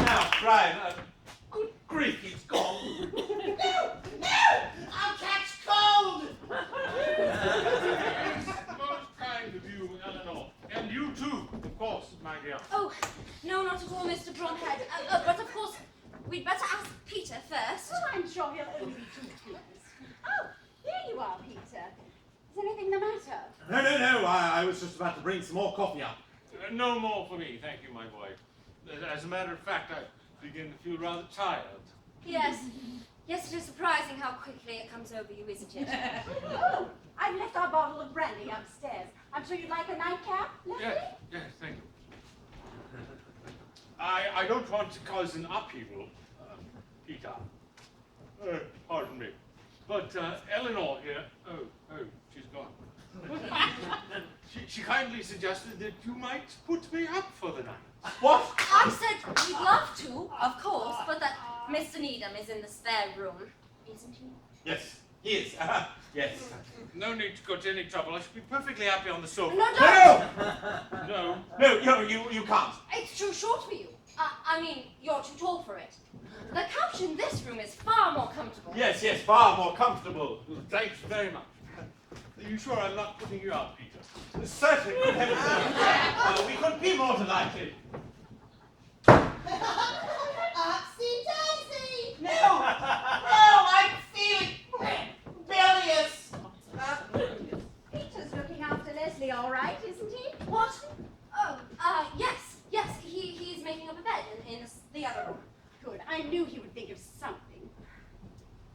S1: Now, Brian, good grief, he's gone.
S4: No! I'll catch cold!
S5: Most kind of you, Eleanor. And you too, of course, my dear.
S2: Oh, no, not at all, Mr. Bromhead. But of course, we'd better ask Peter first.
S3: Oh, I'm sure he'll only be too pleased. Oh, here you are, Peter. Is anything the matter?
S1: No. I was just about to bring some more coffee up.
S5: No more for me, thank you, my boy. As a matter of fact, I begin to feel rather tired.
S2: Yes. Yes, it is surprising how quickly it comes over you, isn't it?
S3: Oh, I've left our bottle of brandy upstairs. I'm sure you'd like a nightcap, Leslie?
S5: Yes, thank you. I don't want to cause an upheaval, Peter. Pardon me. But Eleanor here, oh, she's gone. She kindly suggested that you might put me up for the night.
S1: What?
S2: I said we'd love to, of course, but that Mr. Needham is in the spare room, isn't he?
S1: Yes, he is. Yes.
S5: No need to go to any trouble. I should be perfectly happy on the sofa.
S2: No, don't!
S1: No, you can't.
S2: It's too short for you. I mean, you're too tall for it. The couch in this room is far more comfortable.
S1: Yes, far more comfortable.
S5: Thanks very much. Are you sure I'm not putting you out, Peter?
S1: Certainly, good heavens, no. We couldn't be more delighted.
S10: Upsy-daisy.
S4: No, I'm feeling bilious.
S3: Peter's looking after Leslie all right, isn't he?
S2: What? Oh, yes. He's making up a bed in the other room.
S3: Good. I knew he would think of something.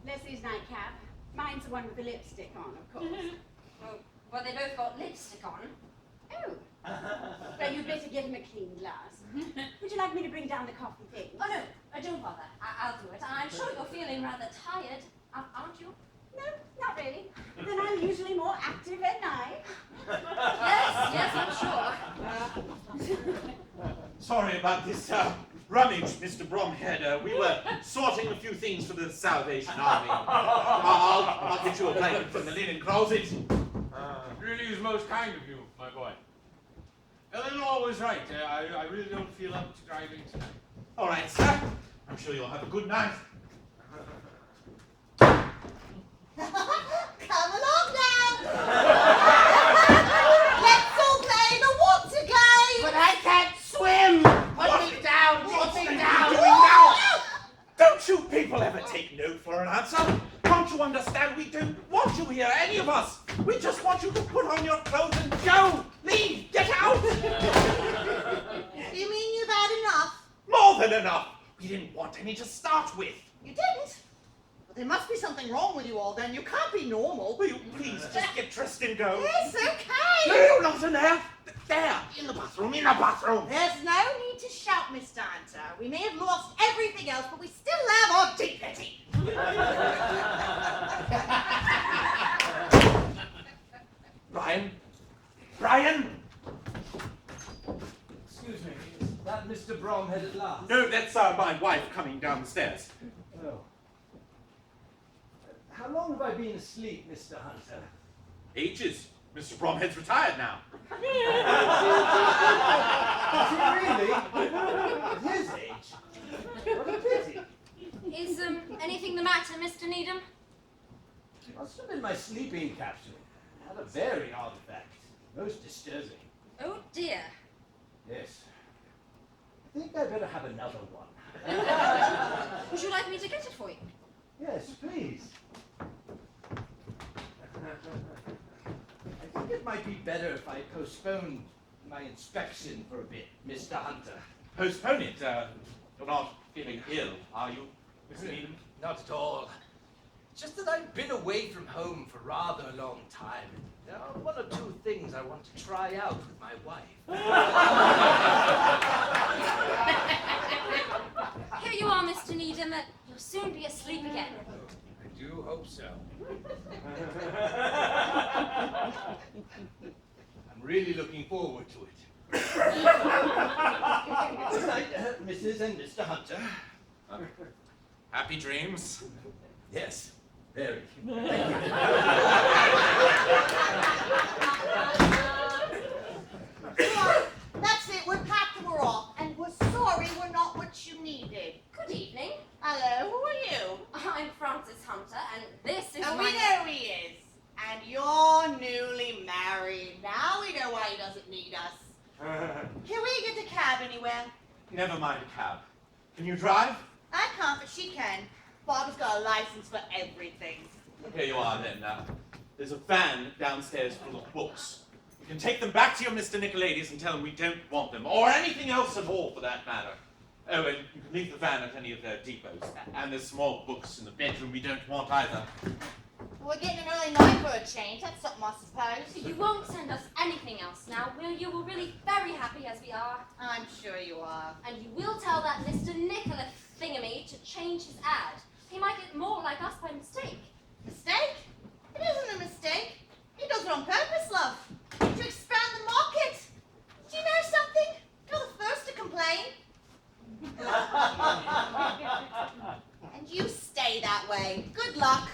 S3: Leslie's nightcap. Mine's the one with the lipstick on, of course.
S2: Well, they both got lipstick on.
S3: Oh. Well, you'd better get him a clean glass. Would you like me to bring down the coffee thing?
S2: Oh, no, don't bother. I'll do it. I'm sure you're feeling rather tired, aren't you?
S3: No, not really. Then I'm usually more active at night.
S2: Yes, I'm sure.
S1: Sorry about this rummage, Mr. Bromhead. We were sorting a few things for the Salvation Army. I'll get you a blanket from the linen closet.
S5: Really is most kind of you, my boy. Eleanor was right. I really don't feel up to driving tonight.
S1: All right, sir. I'm sure you'll have a good night.
S10: Come along now. Let's all play the water game.
S4: But I can't swim! Put me down! Put me down!
S1: Doing now? Don't you people ever take no for an answer? Can't you understand? We don't want you here, any of us. We just want you to put on your clothes and go. Leave. Get out.
S10: You mean you've had enough?
S1: More than enough. We didn't want any to start with.
S10: You didn't? Well, there must be something wrong with you all then. You can't be normal.
S1: Will you please just get dressed and go?
S10: It's okay.
S1: No, not in there. There, in the bathroom, in the bathroom.
S10: There's no need to shout, Mr. Hunter. We may have lost everything else, but we still have our dignity.
S1: Brian? Brian?
S11: Excuse me, is that Mr. Bromhead at last?
S1: No, that's my wife coming downstairs.
S11: Oh. How long have I been asleep, Mr. Hunter?
S1: Ages. Mr. Bromhead's retired now.
S11: Is he really? At his age? What a pity.
S2: Is anything the matter, Mr. Needham?
S11: Must have been my sleeping capsule. Had a very odd effect. Most disturbing.
S2: Oh dear.
S11: Yes. I think I better have another one.
S2: Would you like me to get it for you?
S11: Yes, please. I think it might be better if I postponed my inspection for a bit, Mr. Hunter.
S1: Postpone it. You're not feeling ill, are you, Mr. Needham?
S8: Not at all. Just that I've been away from home for rather a long time. There are one or two things I want to try out with my wife.
S2: Here you are, Mr. Needham. You'll soon be asleep again.
S8: I do hope so. I'm really looking forward to it.
S11: Good night, Mrs. and Mr. Hunter.
S1: Happy dreams.
S11: Yes, very.
S10: Well, that's it. We're packed and we're off. And we're sorry we're not what you needed.
S2: Good evening.
S10: Hello, who are you?
S2: I'm Francis Hunter, and this is
S10: Oh,
S2: my...
S10: we know who he is. And you're newly married. Now we know why he doesn't need us. Can we get a cab anywhere?
S1: Never mind a cab. Can you drive?
S10: I can't, but she can. Bob's got a license for everything.
S1: Here you are then. There's a van downstairs full of books. You can take them back to your Mr. Nicolaides and tell them we don't want them, or anything else at all for that matter. Oh, and you can leave the van at any of their depots. And there's some more books in the bedroom we don't want either.
S10: We're getting an early night for a change. That's something, I suppose.
S2: You won't send us anything else now, will you? We're really very happy as we are.
S10: I'm sure you are.
S2: And you will tell that Mr. Nicholas Thingamy to change his ad. He might get more like us by mistake.
S10: Mistake? It isn't a mistake. He does it on purpose, love. To expand the market. Do you know something? You're the first to complain. And you stay that way. Good luck.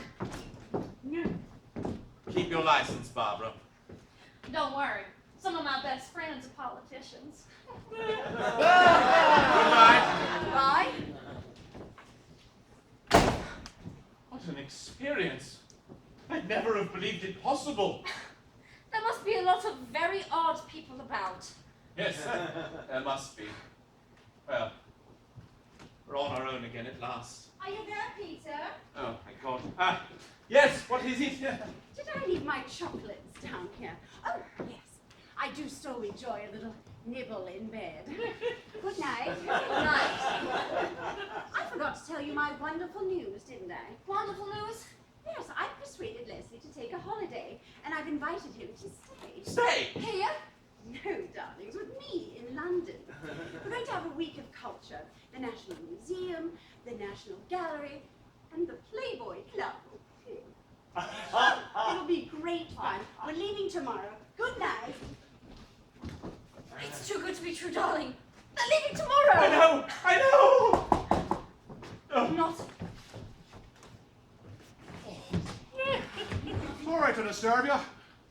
S1: Keep your license, Barbara.
S12: Don't worry. Some of my best friends are politicians.
S2: Bye.
S1: What an experience. I'd never have believed it possible.
S2: There must be a lot of very odd people about.
S1: Yes, there must be. Well, we're on our own again at last.
S3: Are you there, Peter?
S1: Oh, my God. Yes, what is it?
S3: Did I leave my chocolates down here? Oh, yes. I do so enjoy a little nibble in bed. Good night.
S2: Good night.
S3: I forgot to tell you my wonderful news, didn't I?
S2: Wonderful news.
S3: Yes, I've persuaded Leslie to take a holiday, and I've invited him to stay.
S1: Stay!
S2: Here?
S3: No, darlings, with me in London. We're going to have a week of culture. The National Museum, the National Gallery, and the Playboy Club. It'll be great fun. We're leaving tomorrow. Good night.
S2: It's too good to be true, darling. They're leaving tomorrow.
S1: I know.
S2: Not.
S9: Sorry to disturb you,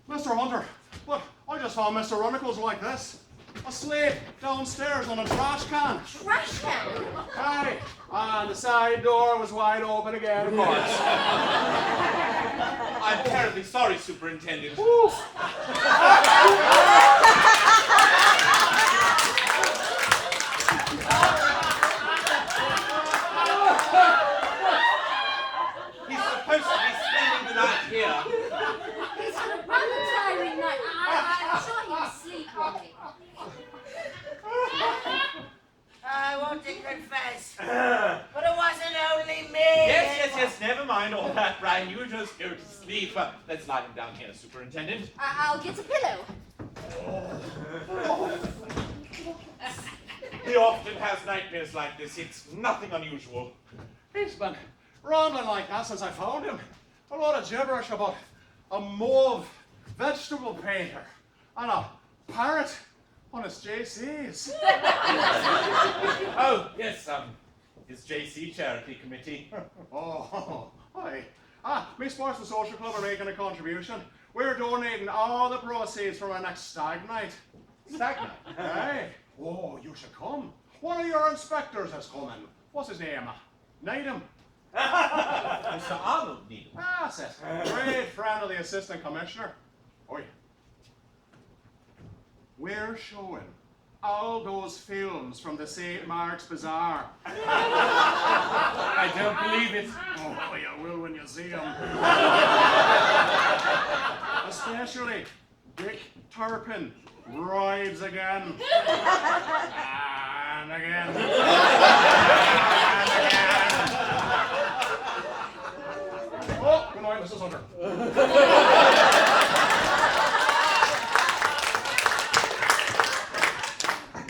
S9: Mr. Hunter, but I just found Mr. Runicles like this. Asleep downstairs on a trash can.
S2: Trash can?
S9: Aye, and the side door was wide open again, of course.
S1: I'm terribly sorry, Superintendent. He's supposed to be spending the night here.
S2: He's had a rather tiring night. I'm sure he'll sleep on me.
S4: I want to confess, but it wasn't only me.
S1: Yes, never mind all that, Brian. You just go to sleep. Let's lie him down here, Superintendent.
S2: I'll get a pillow.
S1: He often has nightmares like this. It's nothing unusual.
S9: He's been rambling like that since I found him. A lot of gibberish about a mauve vegetable painter and a parrot on his JCs.
S1: Oh, yes, his JC charity committee.
S9: Oh, hi. Me Sports and Social Club are making a contribution. We're donating all the proceeds from our next stag night.
S1: Stag night?
S9: Hey, oh, you should come. One of your inspectors has come in. What's his name? Needham.
S1: Mr. Arnold Needham.
S9: That's it. Great friend of the assistant commissioner. Oi. We're showing all those films from the St. Mark's Bazaar.
S1: I don't believe it.
S9: Oh, you will when you see them. Especially Dick Turpin rides again. And again. And again. Oh, good night, Mrs. Hunter.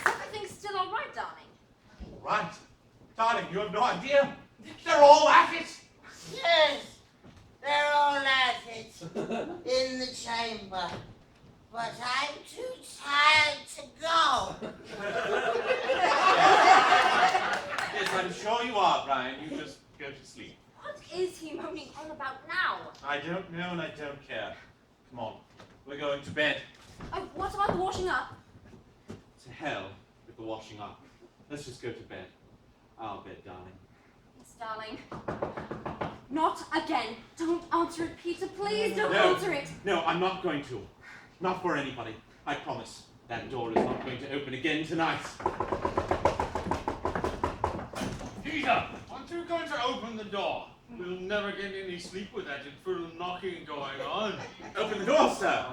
S2: Everything's still all right, darling.
S1: Right. Darling, you have no idea. They're all at it.
S4: Yes, they're all at it in the chamber, but I'm too tired to go.
S1: Yes, I'm sure you are, Brian. You just go to sleep.
S2: What is he moaning on about now?
S1: I don't know and I don't care. Come on. We're going to bed.
S2: Oh, what about the washing up?
S1: To hell with the washing up. Let's just go to bed. Our bed, darling.
S2: Yes, darling. Not again. Don't answer it, Peter. Please don't
S1: No.
S2: answer it.
S1: No, I'm not going to. Not for anybody. I promise. That door is not going to open again tonight.
S5: Peter, aren't you going to open the door? We'll never get any sleep with that infernal knocking going on.
S1: Open the door, sir.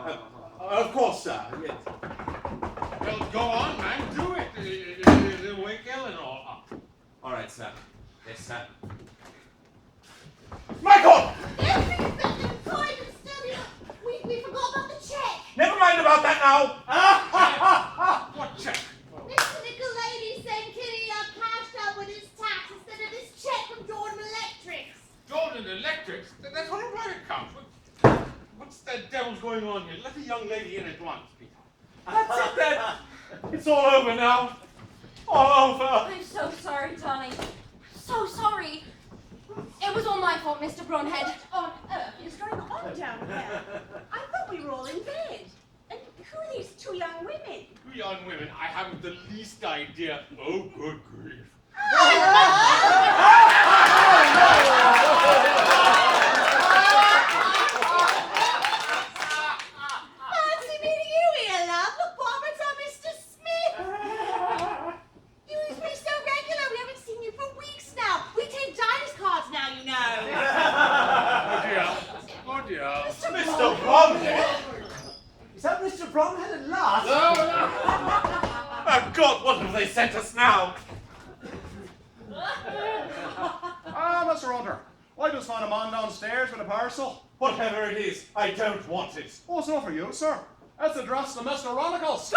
S1: Of course, sir. Yes.
S5: Well, go on, man. Do it. It'll wake Eleanor up.
S1: All right, sir. Yes, sir. Michael!
S10: We forgot about the check.
S1: Never mind about that now.
S5: What check?
S10: Mr. Nicolaides sent Kitty cashed out with his tax instead of this check from Jordan Electrics.
S5: Jordan Electrics? That's on a right account. What's that devil's going on here? Let the young lady in at once, Peter.
S1: That's it then. It's all over now. All over.
S2: I'm so sorry, darling. So sorry. It was all my fault, Mr. Bronhead.
S3: What on earth is going on down here? I thought we were all in bed. And who are these two young women?
S5: You young women, I haven't the least idea. Oh, good grief.
S10: Fancy meeting you here, love. Look, Barbara's on Mr. Smith. You used to be so regular. We haven't seen you for weeks now. We take Dinah's cards now, you know.
S5: Oh, dear. Oh, dear.
S1: Mr. Bromhead.
S11: Is that Mr. Bromhead at last?
S1: Oh, God, what have they sent us now?
S9: Mr. Hunter, I just found a man downstairs with a parcel.
S1: Whatever it is, I don't want it.
S9: Oh, it's not for you, sir. It's addressed to Mr. Runicles.